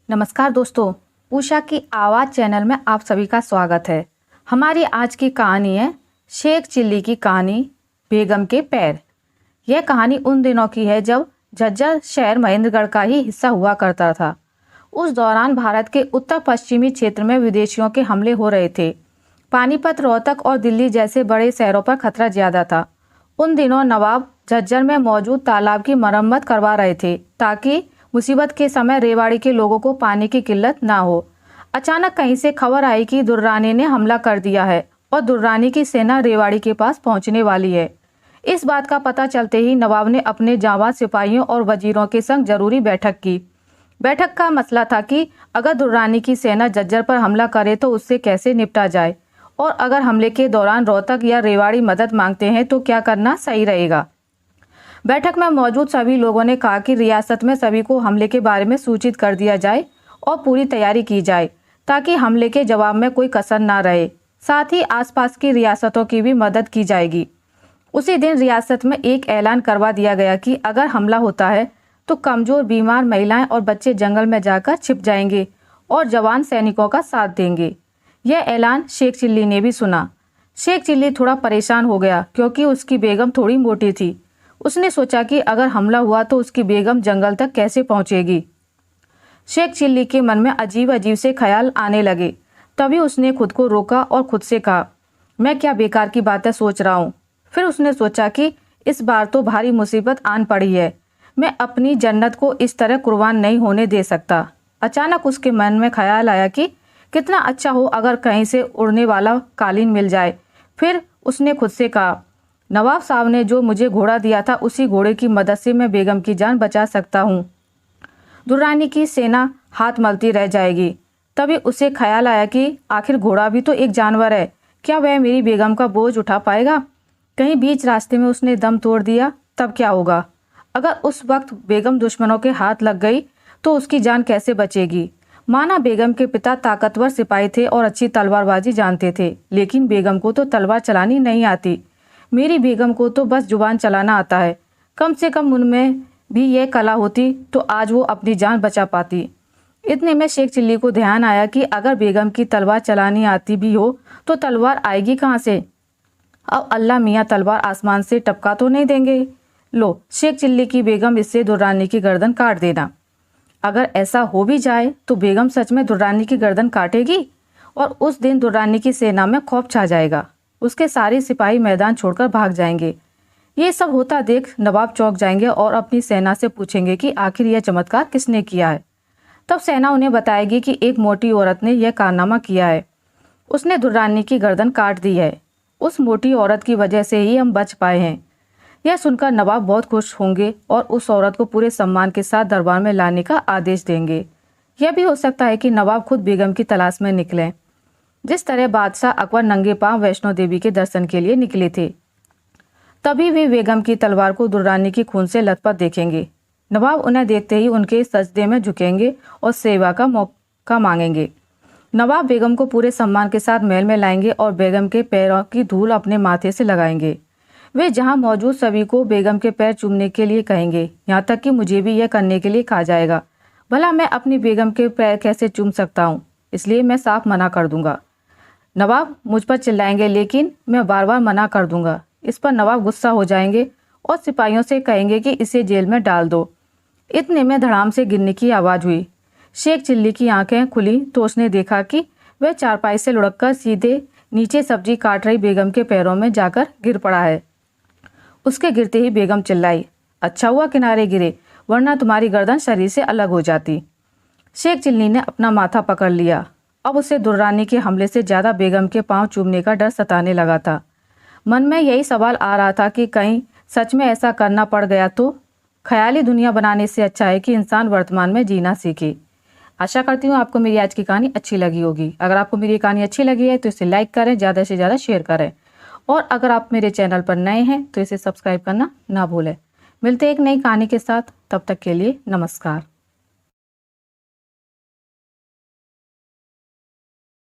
नमस्कार दोस्तों, उषा की आवाज़ चैनल में आप सभी का स्वागत है। हमारी आज की कहानी है शेख चिल्ली की कहानी, बेगम के पैर। यह कहानी उन दिनों की है जब झज्जर शहर महेंद्रगढ़ का ही हिस्सा हुआ करता था। उस दौरान भारत के उत्तर पश्चिमी क्षेत्र में विदेशियों के हमले हो रहे थे। पानीपत, रोहतक और दिल्ली जैसे बड़े शहरों पर खतरा ज़्यादा था। उन दिनों नवाब झज्जर में मौजूद तालाब की मरम्मत करवा रहे थे ताकि मुसीबत के समय रेवाड़ी के लोगों को पानी की किल्लत ना हो। अचानक कहीं से खबर आई कि दुर्रानी ने हमला कर दिया है और दुर्रानी की सेना रेवाड़ी के पास पहुंचने वाली है। इस बात का पता चलते ही नवाब ने अपने जांबाज सिपाहियों और वजीरों के संग जरूरी बैठक की। बैठक का मसला था कि अगर दुर्रानी की सेना झज्जर पर हमला करे तो उससे कैसे निपटा जाए, और अगर हमले के दौरान रोहतक या रेवाड़ी मदद मांगते हैं तो क्या करना सही रहेगा। बैठक में मौजूद सभी लोगों ने कहा कि रियासत में सभी को हमले के बारे में सूचित कर दिया जाए और पूरी तैयारी की जाए ताकि हमले के जवाब में कोई कसर ना रहे। साथ ही आसपास की रियासतों की भी मदद की जाएगी। उसी दिन रियासत में एक ऐलान करवा दिया गया कि अगर हमला होता है तो कमजोर, बीमार, महिलाएं और बच्चे जंगल में जाकर छिप जाएंगे और जवान सैनिकों का साथ देंगे। यह ऐलान शेख चिल्ली ने भी सुना। शेख चिल्ली थोड़ा परेशान हो गया क्योंकि उसकी बेगम थोड़ी मोटी थी। उसने सोचा कि अगर हमला हुआ तो उसकी बेगम जंगल तक कैसे पहुंचेगी। शेख चिल्ली के मन में अजीब अजीब से ख्याल आने लगे। तभी उसने खुद को रोका और खुद से कहा, मैं क्या बेकार की बातें सोच रहा हूँ। फिर उसने सोचा कि इस बार तो भारी मुसीबत आन पड़ी है, मैं अपनी जन्नत को इस तरह कुर्बान नहीं होने दे सकता। अचानक उसके मन में ख्याल आया कि कितना अच्छा हो अगर कहीं से उड़ने वाला कालीन मिल जाए। फिर उसने खुद से कहा, नवाब साहब ने जो मुझे घोड़ा दिया था उसी घोड़े की मदद से मैं बेगम की जान बचा सकता हूँ। दुर्रानी की सेना हाथ मलती रह जाएगी। तभी उसे ख्याल आया कि आखिर घोड़ा भी तो एक जानवर है, क्या वह मेरी बेगम का बोझ उठा पाएगा। कहीं बीच रास्ते में उसने दम तोड़ दिया तब क्या होगा। अगर उस वक्त बेगम दुश्मनों के हाथ लग गई तो उसकी जान कैसे बचेगी। माना बेगम के पिता ताकतवर सिपाही थे और अच्छी तलवारबाजी जानते थे, लेकिन बेगम को तो तलवार चलानी नहीं आती। मेरी बेगम को तो बस जुबान चलाना आता है। कम से कम उनमें भी यह कला होती तो आज वो अपनी जान बचा पाती। इतने में शेख चिल्ली को ध्यान आया कि अगर बेगम की तलवार चलानी आती भी हो तो तलवार आएगी कहाँ से। अब अल्लाह मियाँ तलवार आसमान से टपका तो नहीं देंगे। लो, शेख चिल्ली की बेगम इससे दुर्रानी की गर्दन काट देना। अगर ऐसा हो भी जाए तो बेगम सच में दुर्रानी की गर्दन काटेगी और उस दिन दुर्रानी की सेना में खौफ छा जाएगा। उसके सारे सिपाही मैदान छोड़कर भाग जाएंगे। ये सब होता देख नवाब चौंक जाएंगे और अपनी सेना से पूछेंगे कि आखिर यह चमत्कार किसने किया है। तब सेना उन्हें बताएगी कि एक मोटी औरत ने यह कारनामा किया है, उसने दुर्रानी की गर्दन काट दी है। उस मोटी औरत की वजह से ही हम बच पाए हैं। यह सुनकर नवाब बहुत खुश होंगे और उस औरत को पूरे सम्मान के साथ दरबार में लाने का आदेश देंगे। यह भी हो सकता है कि नवाब खुद बेगम की तलाश में निकलें, जिस तरह बादशाह अकबर नंगे पांव वैष्णो देवी के दर्शन के लिए निकले थे। तभी वे बेगम की तलवार को दुर्रानी की खून से लथपथ देखेंगे। नवाब उन्हें देखते ही उनके सजदे में झुकेंगे और सेवा का मौका मांगेंगे। नवाब बेगम को पूरे सम्मान के साथ महल में लाएंगे और बेगम के पैरों की धूल अपने माथे से लगाएंगे। वे जहां मौजूद सभी को बेगम के पैर चूमने के लिए कहेंगे, यहाँ तक कि मुझे भी यह करने के लिए कहा जाएगा। भला मैं अपनी बेगम के पैर कैसे चूम सकता हूँ, इसलिए मैं साफ मना कर दूंगा। नवाब मुझ पर चिल्लाएंगे लेकिन मैं बार बार मना कर दूंगा। इस पर नवाब गुस्सा हो जाएंगे और सिपाहियों से कहेंगे कि इसे जेल में डाल दो। इतने में धड़ाम से गिरने की आवाज़ हुई। शेख चिल्ली की आंखें खुली तो उसने देखा कि वह चारपाई से लुढ़ककर सीधे नीचे सब्जी काट रही बेगम के पैरों में जाकर गिर पड़ा है। उसके गिरते ही बेगम चिल्लाई, अच्छा हुआ किनारे गिरे, वरना तुम्हारी गर्दन शरीर से अलग हो जाती। शेख चिल्ली ने अपना माथा पकड़ लिया। अब उसे दुर्रानी के हमले से ज़्यादा बेगम के पांव चूमने का डर सताने लगा था। मन में यही सवाल आ रहा था कि कहीं सच में ऐसा करना पड़ गया तो। ख्याली दुनिया बनाने से अच्छा है कि इंसान वर्तमान में जीना सीखे। आशा करती हूँ आपको मेरी आज की कहानी अच्छी लगी होगी। अगर आपको मेरी कहानी अच्छी लगी है तो इसे लाइक करें, ज़्यादा से ज़्यादा शेयर करें, और अगर आप मेरे चैनल पर नए हैं तो इसे सब्सक्राइब करना ना भूलें। मिलते हैं एक नई कहानी के साथ, तब तक के लिए नमस्कार।